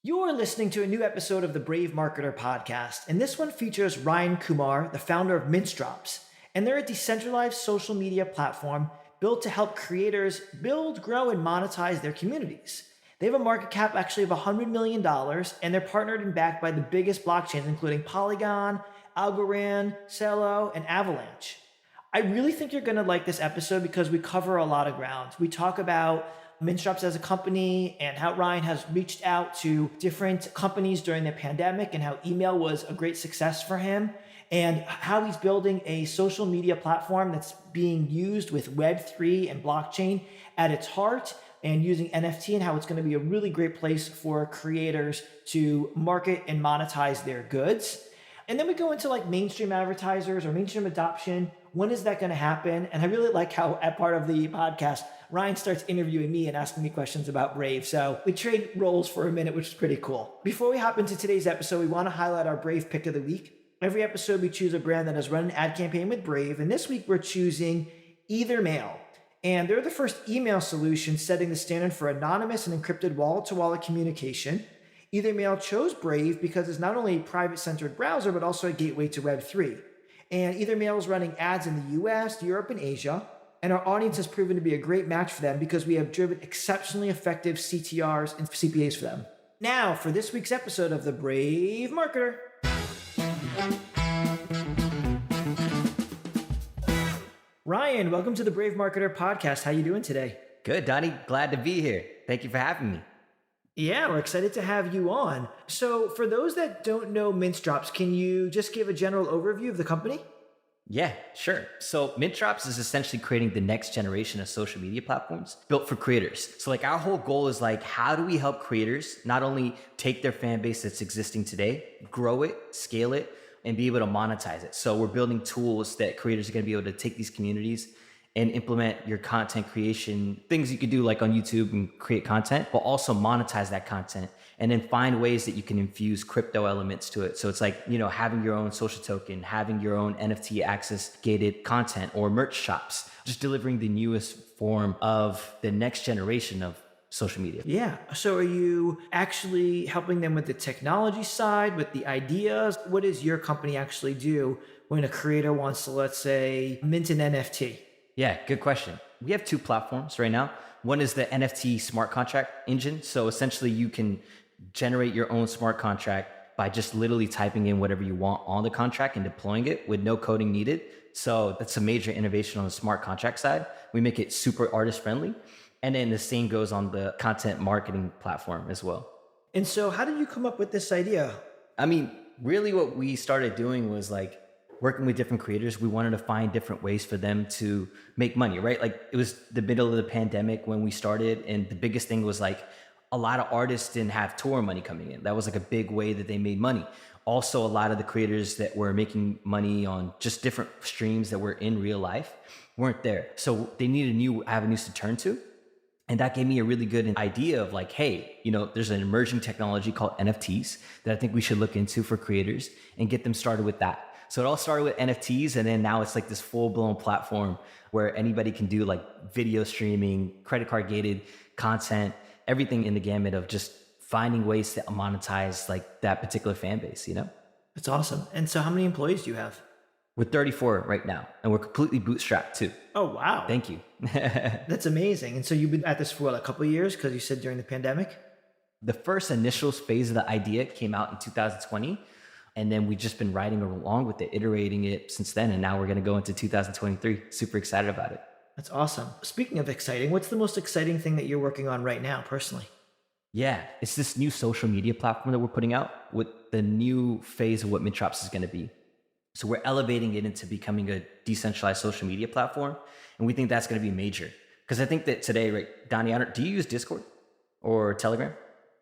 You're listening to a new episode of the Brave Marketer podcast, and this one features Ryan Kumar, the founder of Mintsdrops, and they're a decentralized social media platform built to help creators build, grow, and monetize their communities. They have a market cap actually of $100 million, and they're partnered and backed by the biggest blockchains, including Polygon, Algorand, Celo, and Avalanche. I really think you're going to like this episode because we cover a lot of ground. We talk about Mintsdrops as a company and how Ryan has reached out to different companies during the pandemic and how email was a great success for him, and how he's building a social media platform that's being used with Web3 and blockchain at its heart, and using NFT, and how it's going to be a really great place for creators to market and monetize their goods. And then we go into like mainstream advertisers or mainstream adoption. When is that going to happen? And I really like how at part of the podcast, Ryan starts interviewing me and asking me questions about Brave. So we trade roles for a minute, which is pretty cool. Before we hop into today's episode, we want to highlight our Brave pick of the week. Every episode, we choose a brand that has run an ad campaign with Brave. And this week, we're choosing Ethermail. And they're the first email solution setting the standard for anonymous and encrypted wallet-to-wallet communication. Ethermail chose Brave because it's not only a private-centered browser, but also a gateway to Web3. And Ethermail is running ads in the US, Europe, and Asia. And our audience has proven to be a great match for them because we have driven exceptionally effective CTRs and CPAs for them. Now, for this week's episode of The Brave Marketer. Ryan, welcome to the Brave Marketer podcast. How you doing today? Good, Donnie. Glad to be here. Thank you for having me. Yeah, we're excited to have you on. So for those that don't know Mintsdrops, can you just give a general overview of the company? Yeah, sure. So Mintsdrops is essentially creating the next generation of social media platforms built for creators. So like our whole goal is like, how do we help creators not only take their fan base that's existing today, grow it, scale it, and be able to monetize it. So we're building tools that creators are going to be able to take these communities and implement your content creation, things you could do like on YouTube and create content, but also monetize that content and then find ways that you can infuse crypto elements to it. So it's like, having your own social token, having your own NFT access gated content or merch shops, just delivering the newest form of the next generation of social media. Yeah. So are you actually helping them with the technology side, with the ideas? What does your company actually do when a creator wants to, let's say, mint an NFT? Yeah, good question. We have two platforms right now. One is the NFT smart contract engine. So essentially you can generate your own smart contract by just literally typing in whatever you want on the contract and deploying it with no coding needed. So that's a major innovation on the smart contract side. We make it super artist friendly. And then the same goes on the content marketing platform as well. And so how did you come up with this idea? I mean, really what we started doing was like working with different creators. We wanted to find different ways for them to make money, right? Like it was the middle of the pandemic when we started. And the biggest thing was like a lot of artists didn't have tour money coming in. That was like a big way that they made money. Also, a lot of the creators that were making money on just different streams that were in real life weren't there. So they needed new avenues to turn to. And that gave me a really good idea of like, hey, there's an emerging technology called NFTs that I think we should look into for creators and get them started with that. So it all started with NFTs, and then now it's like this full-blown platform where anybody can do like video streaming, credit card gated content, everything in the gamut of just finding ways to monetize like that particular fan base, That's awesome. And so how many employees do you have? We're 34 right now, and we're completely bootstrapped too. Oh, wow. Thank you. That's amazing. And so you've been at this for what, a couple of years? Because you said during the pandemic? The first initial phase of the idea came out in 2020. And then we've just been riding along with it, iterating it since then. And now we're going to go into 2023. Super excited about it. That's awesome. Speaking of exciting, what's the most exciting thing that you're working on right now personally? Yeah, it's this new social media platform that we're putting out with the new phase of what Mintsdrops is going to be. So we're elevating it into becoming a decentralized social media platform. And we think that's going to be major. Because I think that today, right, Donnie, do you use Discord or Telegram?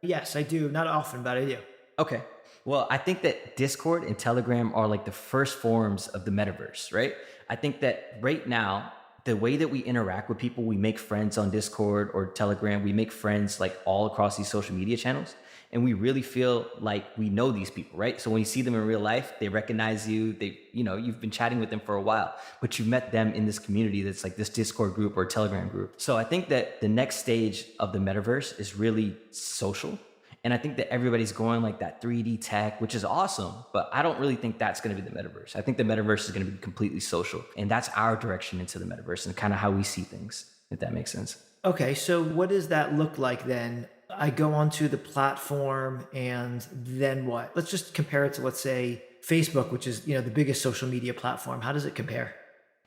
Yes, I do. Not often, but I do. Okay. Well, I think that Discord and Telegram are like the first forms of the metaverse, right? I think that right now, the way that we interact with people, we make friends on Discord or Telegram, we make friends like all across these social media channels. And we really feel like we know these people, right? So when you see them in real life, they recognize you, you've been chatting with them for a while, but you've met them in this community that's like this Discord group or Telegram group. So I think that the next stage of the metaverse is really social. And I think that everybody's going like that 3D tech, which is awesome, but I don't really think that's going to be the metaverse. I think the metaverse is going to be completely social. And that's our direction into the metaverse and kind of how we see things, if that makes sense. Okay, so what does that look like then? I go onto the platform and then what? Let's just compare it to, let's say, Facebook, which is, the biggest social media platform. How does it compare?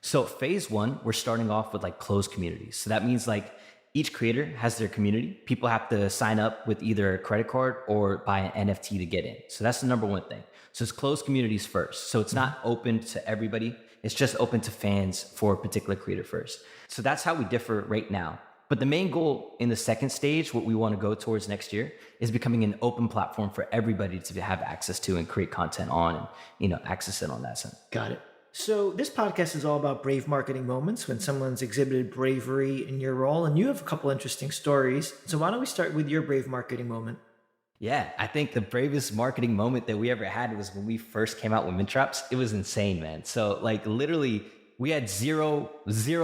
So phase one, we're starting off with like closed communities. So that means like each creator has their community. People have to sign up with either a credit card or buy an NFT to get in. So that's the number one thing. So it's closed communities first. So it's not open to everybody. It's just open to fans for a particular creator first. So that's how we differ right now. But the main goal in the second stage, what we want to go towards next year, is becoming an open platform for everybody to have access to and create content on and, access it on that side. Got it. So this podcast is all about brave marketing moments when someone's exhibited bravery in your role, and you have a couple interesting stories. So why don't we start with your brave marketing moment? Yeah, I think the bravest marketing moment that we ever had was when we first came out with Mint Drops. It was insane, man. So like literally we had zero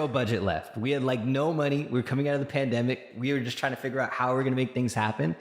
budget left. We had like no money. We were coming out of the pandemic. We were just trying to figure out how we're going to make things happen.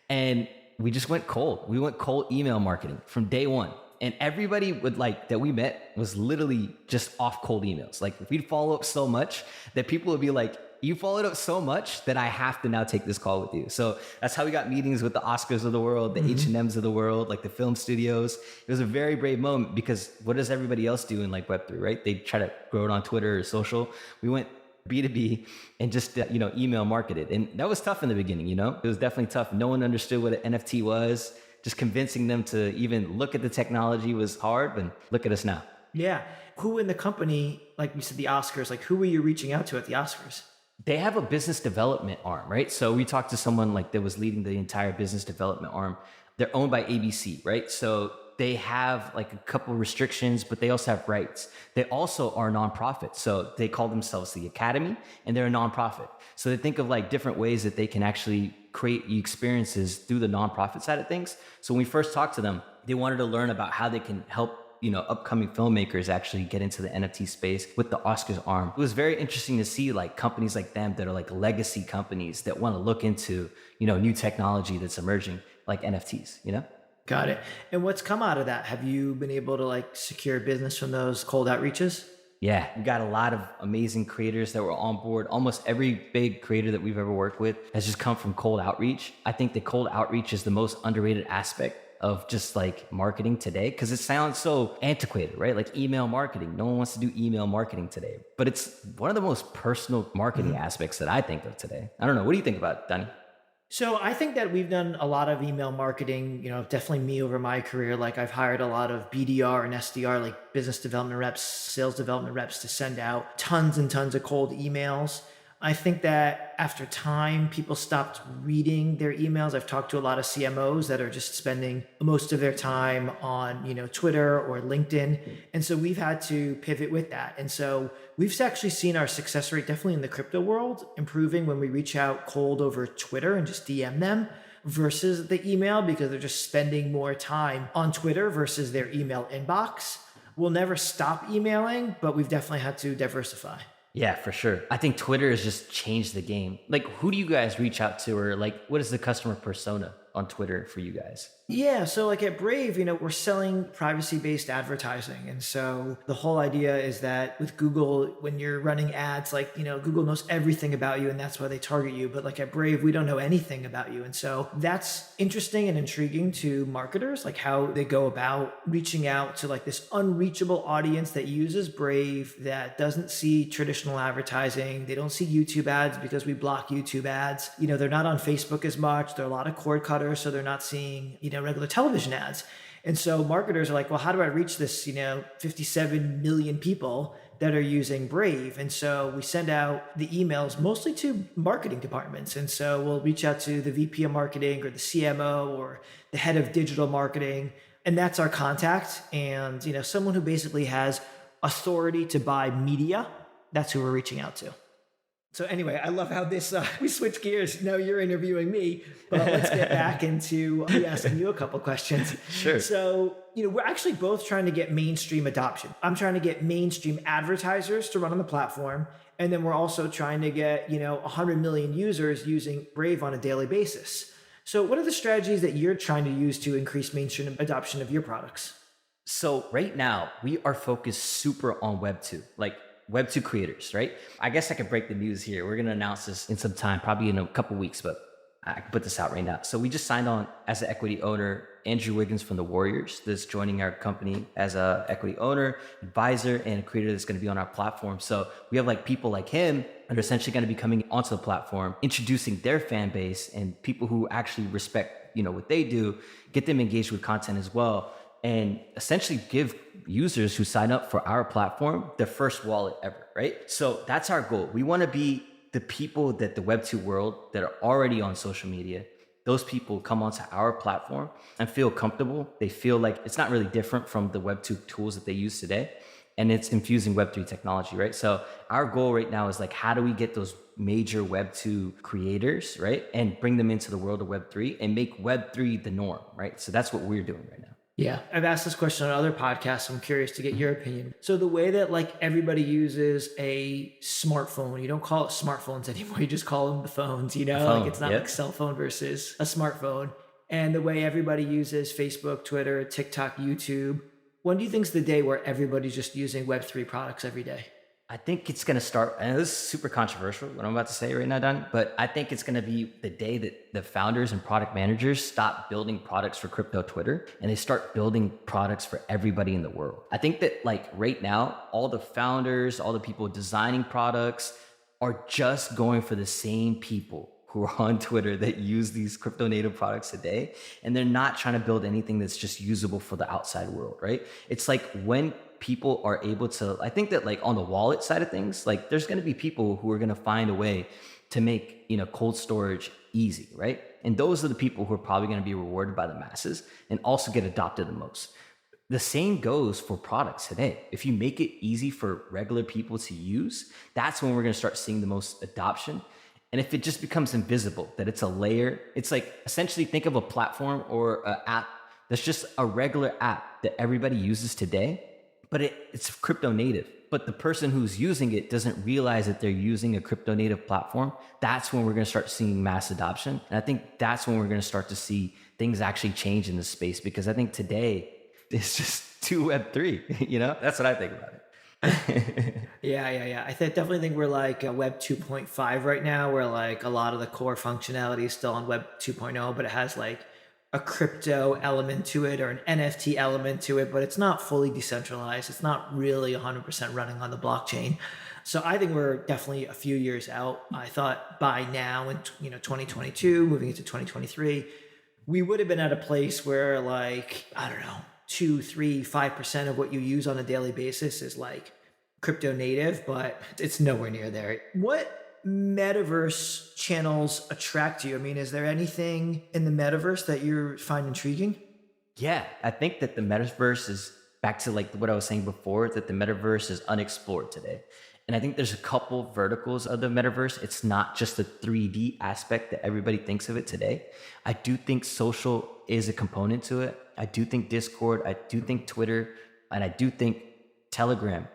And we just went cold. We went cold email marketing from day one. And everybody that we met was literally just off cold emails. Like we'd follow up so much that people would be like, you followed up so much that I have to now take this call with you. So that's how we got meetings with the Oscars of the world, the H&Ms of the world, like the film studios. It was a very brave moment because what does everybody else do in like Web3, right? They try to grow it on Twitter or social. We went B2B and just, email marketed. And that was tough in the beginning, It was definitely tough. No one understood what an NFT was. Just convincing them to even look at the technology was hard, but look at us now. Yeah. Who in the company, like you said, the Oscars, like who were you reaching out to at the Oscars? They have a business development arm, right? So we talked to someone like that was leading the entire business development arm. They're owned by ABC, right? So they have like a couple restrictions, but they also have rights. They also are a nonprofit. So they call themselves the Academy and they're a nonprofit. So they think of like different ways that they can actually create experiences through the nonprofit side of things. So when we first talked to them, they wanted to learn about how they can help upcoming filmmakers actually get into the NFT space with the Oscars arm. It was very interesting to see like companies like them that are like legacy companies that want to look into, new technology that's emerging like NFTs, Got it. And what's come out of that? Have you been able to like secure business from those cold outreaches? Yeah, we got a lot of amazing creators that were on board. Almost every big creator that we've ever worked with has just come from cold outreach. I think the cold outreach is the most underrated aspect of just like marketing today because it sounds so antiquated, right? Like email marketing. No one wants to do email marketing today, but it's one of the most personal marketing aspects that I think of today. I don't know. What do you think about it, Danny? So I think that we've done a lot of email marketing, definitely me over my career. Like I've hired a lot of BDR and SDR, like business development reps, sales development reps to send out tons and tons of cold emails. I think that after time, people stopped reading their emails. I've talked to a lot of CMOs that are just spending most of their time on, Twitter or LinkedIn. And so we've had to pivot with that. And so we've actually seen our success rate, definitely in the crypto world, improving when we reach out cold over Twitter and just DM them versus the email because they're just spending more time on Twitter versus their email inbox. We'll never stop emailing, but we've definitely had to diversify. Yeah, for sure. I think Twitter has just changed the game. Like, who do you guys reach out to, or like, what is the customer persona on Twitter for you guys? Yeah, so like at Brave, we're selling privacy-based advertising. And so the whole idea is that with Google, when you're running ads, like, Google knows everything about you and that's why they target you. But like at Brave, we don't know anything about you. And so that's interesting and intriguing to marketers, like how they go about reaching out to like this unreachable audience that uses Brave, that doesn't see traditional advertising. They don't see YouTube ads because we block YouTube ads. They're not on Facebook as much. They're a lot of cord cutters, so they're not seeing, regular television ads. And so marketers are like, well, how do I reach this, 57 million people that are using Brave? And so we send out the emails mostly to marketing departments. And so we'll reach out to the VP of marketing or the CMO or the head of digital marketing. And that's our contact. And, someone who basically has authority to buy media, that's who we're reaching out to. So anyway, I love how this, we switch gears. Now you're interviewing me, but let's get back into me asking you a couple questions. Sure. So, we're actually both trying to get mainstream adoption. I'm trying to get mainstream advertisers to run on the platform. And then we're also trying to get, 100 million users using Brave on a daily basis. So, what are the strategies that you're trying to use to increase mainstream adoption of your products? So right now we are focused super on Web 2, like Web 2 creators, right? I guess I could break the news here. We're going to announce this in some time, probably in a couple weeks, but I can put this out right now. So we just signed on as an equity owner, Andrew Wiggins from the Warriors, that's joining our company as a equity owner, advisor, and a creator that's going to be on our platform. So we have like people like him that are essentially going to be coming onto the platform, introducing their fan base and people who actually respect, what they do, get them engaged with content as well, and essentially give users who sign up for our platform their first wallet ever, right? So that's our goal. We want to be the people that the Web 2 world that are already on social media, those people come onto our platform and feel comfortable. They feel like it's not really different from the Web 2 tools that they use today. And it's infusing Web 3 technology, right? So our goal right now is like, how do we get those major Web 2 creators, right? And bring them into the world of Web 3 and make Web 3 the norm, right? So that's what we're doing right now. Yeah, I've asked this question on other podcasts. I'm curious to get your opinion. So the way that like everybody uses a smartphone, you don't call it smartphones anymore. You just call them the phones, like it's not like cell phone versus a smartphone. And the way everybody uses Facebook, Twitter, TikTok, YouTube. When do you think is the day where everybody's just using Web3 products every day? I think it's going to start, and this is super controversial, what I'm about to say right now, Don, but I think it's going to be the day that the founders and product managers stop building products for crypto Twitter and they start building products for everybody in the world. I think that like right now, all the founders, all the people designing products are just going for the same people who are on Twitter that use these crypto native products today. And they're not trying to build anything that's just usable for the outside world, right? It's like when people are able to, I think that like on the wallet side of things, like there's going to be people who are going to find a way to make, cold storage easy, right? And those are the people who are probably going to be rewarded by the masses and also get adopted the most. The same goes for products today. If you make it easy for regular people to use, that's when we're going to start seeing the most adoption. And if it just becomes invisible, that it's a layer, it's like essentially think of a platform or an app that's just a regular app that everybody uses today, but it's crypto native. But the person who's using it doesn't realize that they're using a crypto native platform. That's when we're going to start seeing mass adoption. And I think that's when we're going to start to see things actually change in this space, because I think today it's just too Web3, That's what I think about it. Yeah. I definitely think we're like a Web 2.5 right now, where like a lot of the core functionality is still on Web 2.0, but it has like a crypto element to it or an NFT element to it, but it's not fully decentralized. It's not really 100% running on the blockchain. So I think we're definitely a few years out. I thought by now in 2022, moving into 2023, we would have been at a place where like, I don't know, 2, 3, 5% of what you use on a daily basis is like crypto native, but it's nowhere near there. What metaverse channels attract you? I mean, is there anything in the metaverse that you find intriguing? Yeah, I think that the metaverse is back to like what I was saying before, that the metaverse is unexplored today. And I think there's a couple verticals of the metaverse. It's not just the 3D aspect that everybody thinks of it today. I do think social is a component to it. I do think Discord, I do think Twitter, and I do think Telegram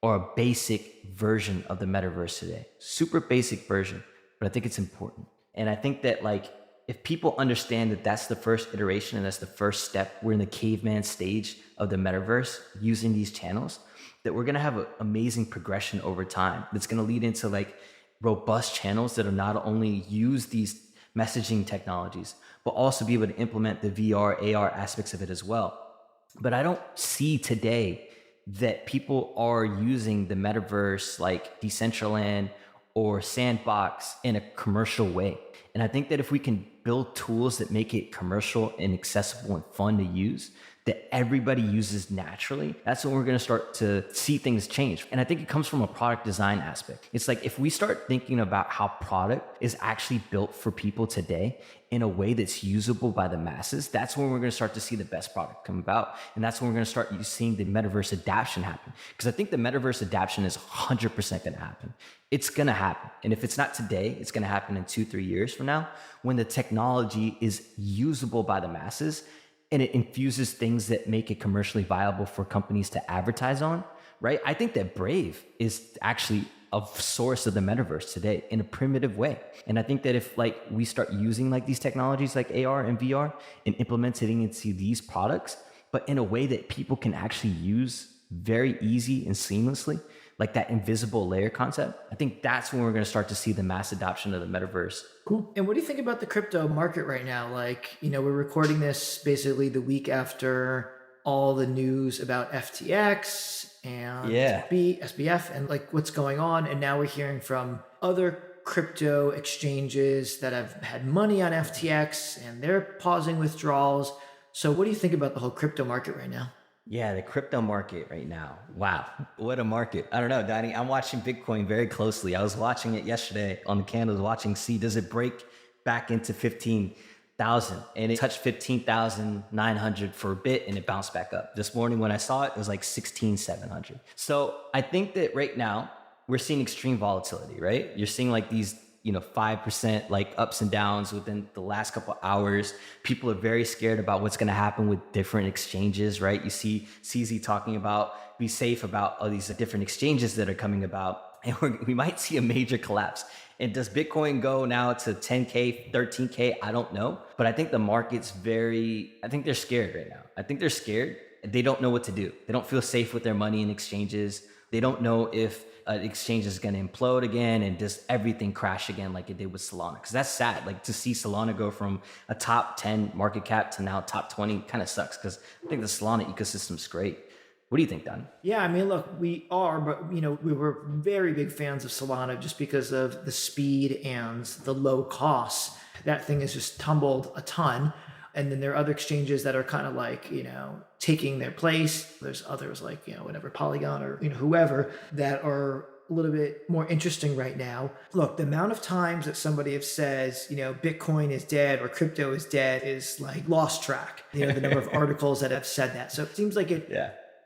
are a basic version of the metaverse today. Super basic version, but I think it's important. And I think that like, if people understand that that's the first iteration and that's the first step, we're in the caveman stage of the metaverse using these channels, that we're gonna have an amazing progression over time. That's gonna lead into like robust channels that are not only use these messaging technologies, but also be able to implement the VR, AR aspects of it as well. But I don't see today that people are using the metaverse like Decentraland or Sandbox in a commercial way. And I think that if we can build tools that make it commercial and accessible and fun to use, that everybody uses naturally, that's when we're going to start to see things change. And I think it comes from a product design aspect. It's like if we start thinking about how product is actually built for people today in a way that's usable by the masses, that's when we're going to start to see the best product come about. And that's when we're going to start seeing the metaverse adaptation happen. Because I think the metaverse adaptation is 100% going to happen. It's going to happen. And if it's not today, it's going to happen in 2-3 years from now, when the technology is usable by the masses and it infuses things that make it commercially viable for companies to advertise on, right? I think that Brave is actually a source of the metaverse today in a primitive way. And I think that if like we start using like these technologies like AR and VR and implementing into these products, but in a way that people can actually use very easy and seamlessly, like that invisible layer concept, I think that's when we're going to start to see the mass adoption of the metaverse. Cool. And what do you think about the crypto market right now? Like, we're recording this basically the week after all the news about FTX and SBF and like what's going on. And now we're hearing from other crypto exchanges that have had money on FTX and they're pausing withdrawals. So what do you think about the whole crypto market right now? Yeah, the crypto market right now. Wow, what a market. I don't know, Danny. I'm watching Bitcoin very closely. I was watching it yesterday on the candles, watching, see, does it break back into 15,000? And it touched 15,900 for a bit and it bounced back up. This morning when I saw it, it was like 16,700. So I think that right now we're seeing extreme volatility, right? You're seeing like these 5% like ups and downs within the last couple of hours. People are very scared about what's going to happen with different exchanges, right? You see CZ talking about be safe about all these different exchanges that are coming about, and we might see a major collapse. And does Bitcoin go now to 10K, 13K? I don't know. But I think the market's I think they're scared right now. I think they're scared. They don't know what to do. They don't feel safe with their money in exchanges. They don't know if exchange is going to implode again and just everything crash again like it did with Solana. Because that's sad. Like to see Solana go from a top 10 market cap to now top 20 kind of sucks, because I think the Solana ecosystem's great. What do you think, Don? Yeah, I mean, look, we are, but we were very big fans of Solana just because of the speed and the low costs. That thing has just tumbled a ton. And then there are other exchanges that are kind of like, taking their place. There's others like, whatever, Polygon or, whoever, that are a little bit more interesting right now. Look, the amount of times that somebody says, Bitcoin is dead or crypto is dead is like lost track. The number of articles that have said that. So it seems like it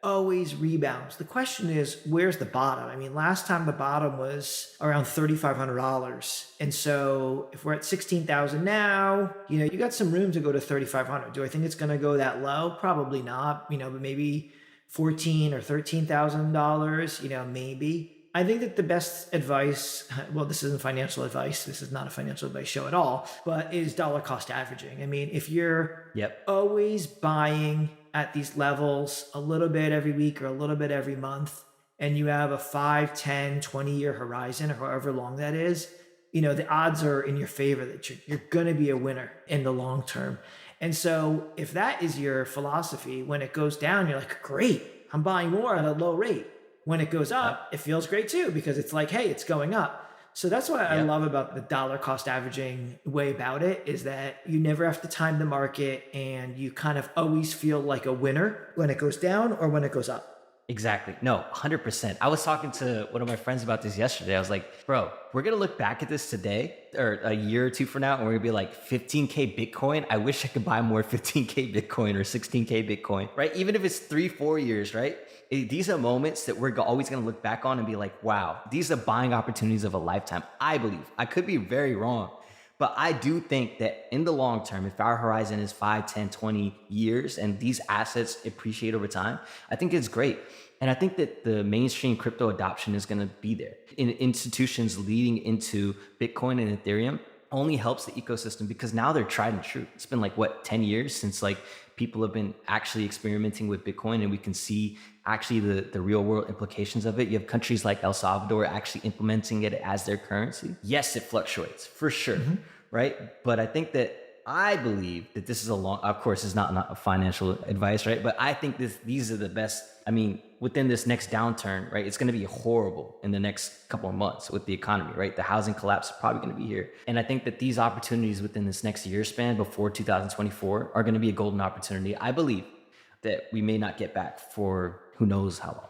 always rebounds. The question is, where's the bottom? I mean, last time the bottom was around $3,500. And so if we're at 16,000 now, you got some room to go to 3,500. Do I think it's going to go that low? Probably not, but maybe $14,000 or $13,000, maybe. I think that the best advice, well, this isn't financial advice. This is not a financial advice show at all, but is dollar cost averaging. I mean, if you're always buying at these levels a little bit every week or a little bit every month, and you have a 5, 10, 20-year horizon or however long that is, the odds are in your favor that you're going to be a winner in the long term. And so if that is your philosophy, when it goes down, you're like, great, I'm buying more at a low rate. When it goes up, it feels great too, because it's like, hey, it's going up. So that's what I love about the dollar cost averaging way about it, is that you never have to time the market and you kind of always feel like a winner when it goes down or when it goes up. Exactly. No, 100%. I was talking to one of my friends about this yesterday. I was like, bro, we're going to look back at this today or a year or two from now, and we're going to be like 15K Bitcoin. I wish I could buy more 15K Bitcoin or 16K Bitcoin, right? Even if it's 3-4 years, right? These are moments that we're always going to look back on and be like, wow, these are buying opportunities of a lifetime. I believe. I could be very wrong, but I do think that in the long term, if our horizon is 5, 10, 20 years and these assets appreciate over time, I think it's great. And I think that the mainstream crypto adoption is going to be there. In institutions leading into Bitcoin and Ethereum only helps the ecosystem, because now they're tried and true. It's been like, 10 years since like people have been actually experimenting with Bitcoin, and we can see actually the real world implications of it. You have countries like El Salvador actually implementing it as their currency. Yes, it fluctuates for sure, right? But I believe that this is of course, it's not a financial advice, right? But I think these are the best. I mean, within this next downturn, right? It's going to be horrible in the next couple of months with the economy, right? The housing collapse is probably going to be here. And I think that these opportunities within this next year span before 2024 are going to be a golden opportunity. I believe that we may not get back for who knows how long,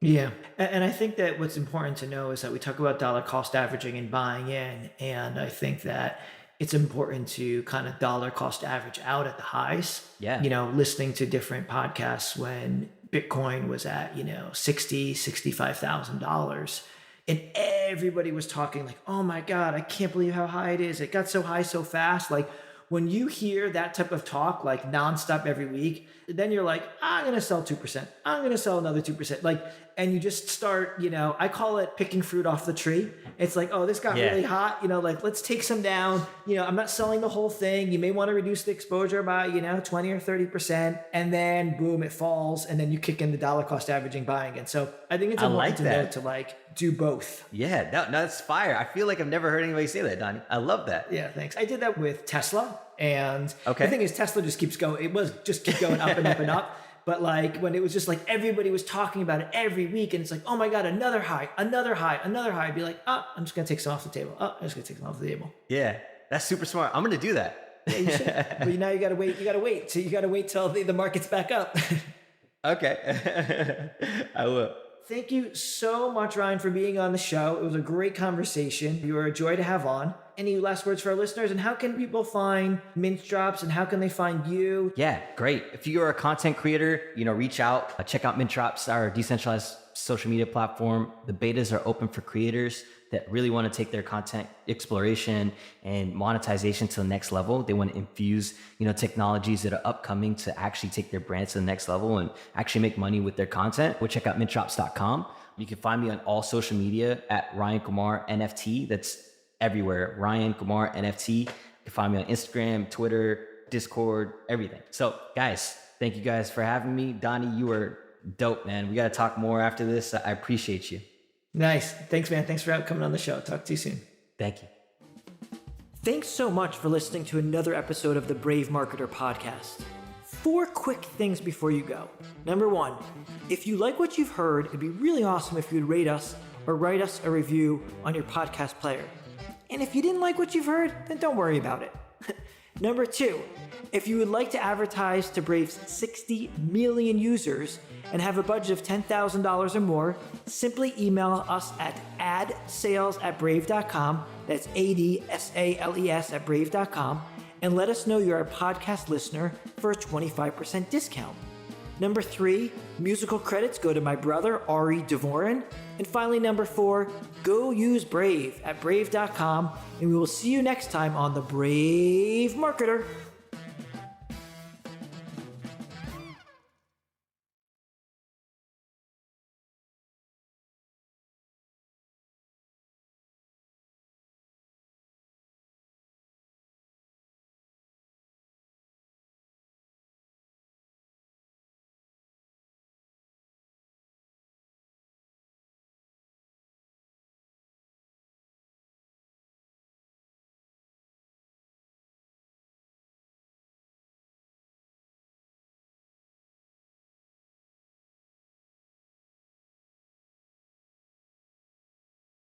Yeah. And I think that what's important to know is that we talk about dollar cost averaging and buying in. And I think that it's important to kind of dollar cost average out at the highs. Yeah. Listening to different podcasts when Bitcoin was at, $65,000. And everybody was talking like, oh my God, I can't believe how high it is. It got so high so fast. Like, when you hear that type of talk like nonstop every week, then you're like, I'm going to sell 2%. I'm going to sell another 2%. Like, and you just start, I call it picking fruit off the tree. It's like, oh, this got really hot. Like, let's take some down. I'm not selling the whole thing. You may want to reduce the exposure by, 20 or 30%. And then boom, it falls. And then you kick in the dollar cost averaging buying it. So I think it's important to know to like do both. Yeah, no, that's fire. I feel like I've never heard anybody say that, Donnie. I love that. Yeah, thanks. I did that with Tesla. And the thing is, Tesla just keeps going. It was just keep going up and up and up. But like when it was just like everybody was talking about it every week and it's like, oh my God, another high, another high, another high. I'd be like, I'm just going to take some off the table. I'm just going to take some off the table. Yeah, that's super smart. I'm going to do that. Yeah, you should. But now you got to wait. You got to wait. So you got to wait till the market's back up. Okay. I will. Thank you so much, Ryan, for being on the show. It was a great conversation. You were a joy to have on. Any last words for our listeners? And how can people find Mint Drops and how can they find you? Yeah, great. If you are a content creator, reach out. Check out Mint Drops, our decentralized social media platform. The betas are open for creators that really want to take their content exploration and monetization to the next level. They want to infuse, technologies that are upcoming to actually take their brands to the next level and actually make money with their content. We'll check out mintdrops.com. You can find me on all social media at Ryan Kumar NFT. That's everywhere. Ryan Kumar NFT. You can find me on Instagram, Twitter, Discord, everything. So guys, thank you guys for having me. Donnie, you were dope, man. We got to talk more after this. I appreciate you. Nice. Thanks, man. Thanks for coming on the show. Talk to you soon. Thank you. Thanks so much for listening to another episode of the Brave Marketer podcast. 4 quick things before you go. Number 1, if you like what you've heard, it'd be really awesome if you'd rate us or write us a review on your podcast player. And if you didn't like what you've heard, then don't worry about it. Number 2, if you would like to advertise to Brave's 60 million users and have a budget of $10,000 or more, simply email us at adsales@brave.com. That's ADSALES at brave.com. And let us know you're a podcast listener for a 25% discount. Number 3, musical credits go to my brother, Ari Devorin. And finally, number 4, go use Brave at brave.com. And we will see you next time on The Brave Marketer.